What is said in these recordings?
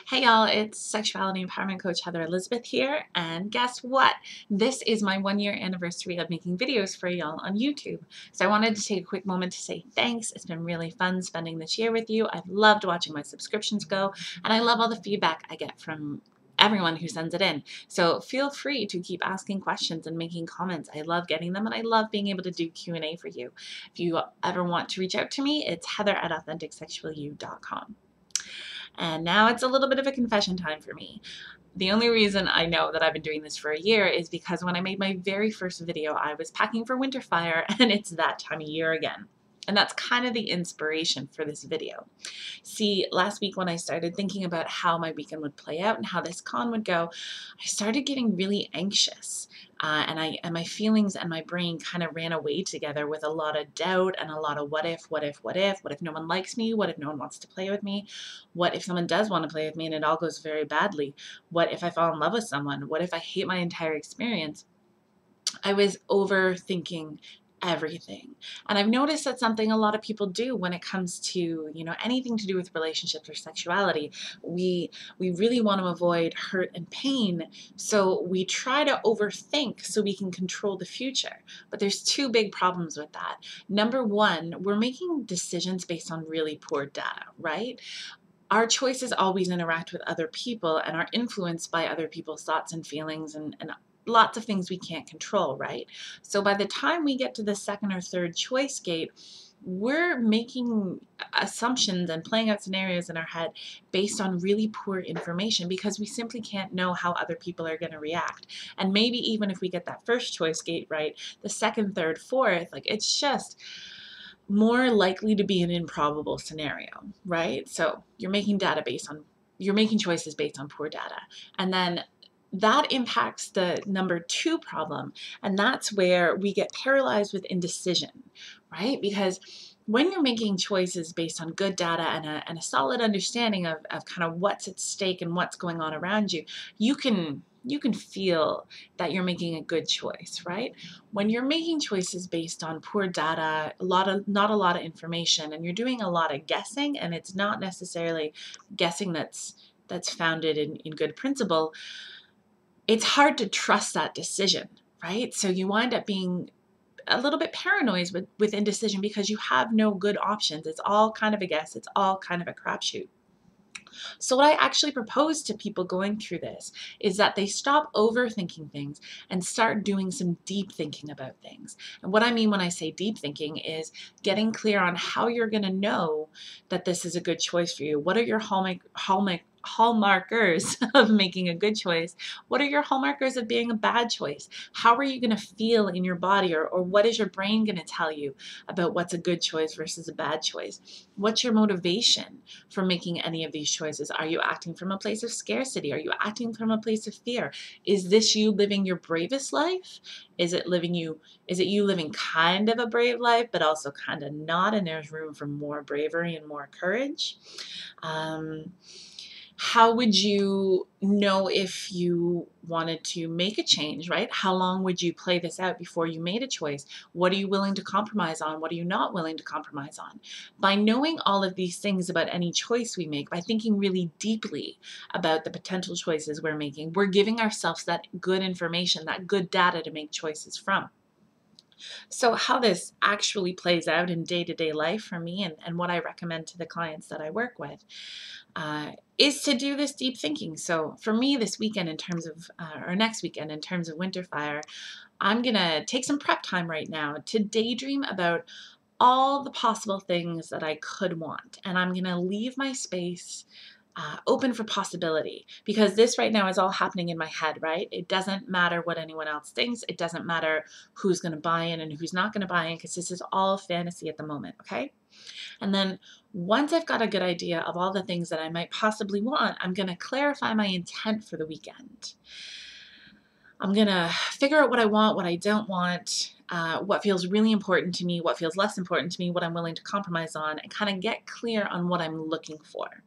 Hey y'all, it's Sexuality Empowerment Coach Heather Elizabeth here, and guess what? This is my 1-year anniversary of making videos for y'all on YouTube. So I wanted to take a quick moment to say thanks. It's been really fun spending this year with you. I've loved watching my subscriptions go, and I love all the feedback I get from everyone who sends it in. So feel free to keep asking questions and making comments. I love getting them, and I love being able to do Q&A for you. If you ever want to reach out to me, it's heather@AuthenticSexualYou.com. And now it's a little bit of a confession time for me. The only reason I know that I've been doing this for a year is because when I made my very first video, I was packing for winter fire, and it's that time of year again. And that's kind of the inspiration for this video. See, last week when I started thinking about how my weekend would play out and how this con would go, I started getting really anxious. And my feelings and my brain kind of ran away together with a lot of doubt and a lot of what if no one likes me, what if no one wants to play with me, what if someone does want to play with me and it all goes very badly, what if I fall in love with someone, what if I hate my entire experience. I was overthinking everything. And I've noticed that's something a lot of people do when it comes to, anything to do with relationships or sexuality. We really want to avoid hurt and pain, so we try to overthink so we can control the future. But there's two big problems with that. Number one, we're making decisions based on really poor data, right? Our choices always interact with other people and are influenced by other people's thoughts and feelings and lots of things we can't control, right? So by the time we get to the second or third choice gate, we're making assumptions and playing out scenarios in our head based on really poor information because we simply can't know how other people are going to react. And maybe even if we get that first choice gate right, the second, third, fourth, it's just more likely to be an improbable scenario, right? So you're making choices based on poor data. And then that impacts the number two problem, and that's where we get paralyzed with indecision, right? Because when you're making choices based on good data and a solid understanding of kind of what's at stake and what's going on around you, you can feel that you're making a good choice, right? When you're making choices based on poor data, not a lot of information, and you're doing a lot of guessing, and it's not necessarily guessing that's founded in good principle, it's hard to trust that decision, right? So you wind up being a little bit paranoid with indecision because you have no good options. It's all kind of a guess. It's all kind of a crapshoot. So what I actually propose to people going through this is that they stop overthinking things and start doing some deep thinking about things. And what I mean when I say deep thinking is getting clear on how you're going to know that this is a good choice for you. What are your hallmarkers of making a good choice? What are your hallmarkers of being a bad choice? How are you going to feel in your body, or what is your brain going to tell you about what's a good choice versus a bad choice? What's your motivation for making any of these choices? Are you acting from a place of scarcity? Are you acting from a place of fear? Is this you living your bravest life? Is it you living kind of a brave life, but also kind of not, and there's room for more bravery and more courage? How would you know if you wanted to make a change, right? How long would you play this out before you made a choice? What are you willing to compromise on? What are you not willing to compromise on? By knowing all of these things about any choice we make, by thinking really deeply about the potential choices we're making, we're giving ourselves that good information, that good data to make choices from. So how this actually plays out in day-to-day life for me, and what I recommend to the clients that I work with, is to do this deep thinking. So for me this weekend or next weekend in terms of winter fire, I'm going to take some prep time right now to daydream about all the possible things that I could want. And I'm going to leave my space open for possibility, because this right now is all happening in my head, right? It doesn't matter what anyone else thinks. It doesn't matter who's going to buy in and who's not going to buy in, because this is all fantasy at the moment, okay? And then once I've got a good idea of all the things that I might possibly want, I'm going to clarify my intent for the weekend. I'm going to figure out what I want, what I don't want, what feels really important to me, what feels less important to me, what I'm willing to compromise on, and kind of get clear on what I'm looking for.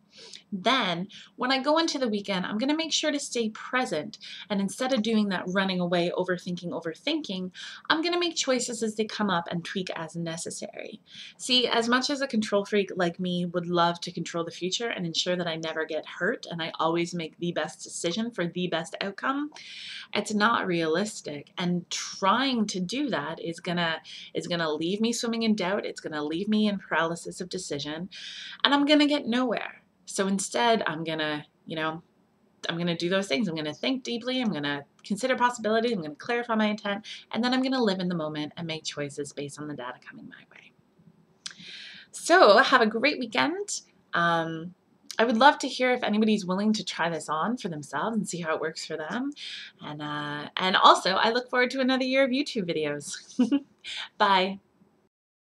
Then, when I go into the weekend, I'm going to make sure to stay present. And instead of doing that running away, overthinking, I'm going to make choices as they come up and tweak as necessary. See, as much as a control freak like me would love to control the future and ensure that I never get hurt and I always make the best decision for the best outcome, it's not realistic. And trying to do that is gonna leave me swimming in doubt. It's gonna leave me in paralysis of decision, and I'm gonna get nowhere. So instead, I'm gonna do those things. I'm gonna think deeply. I'm gonna consider possibilities. I'm gonna clarify my intent, and then I'm gonna live in the moment and make choices based on the data coming my way. So have a great weekend. I would love to hear if anybody's willing to try this on for themselves and see how it works for them. And also, I look forward to another year of YouTube videos. Bye.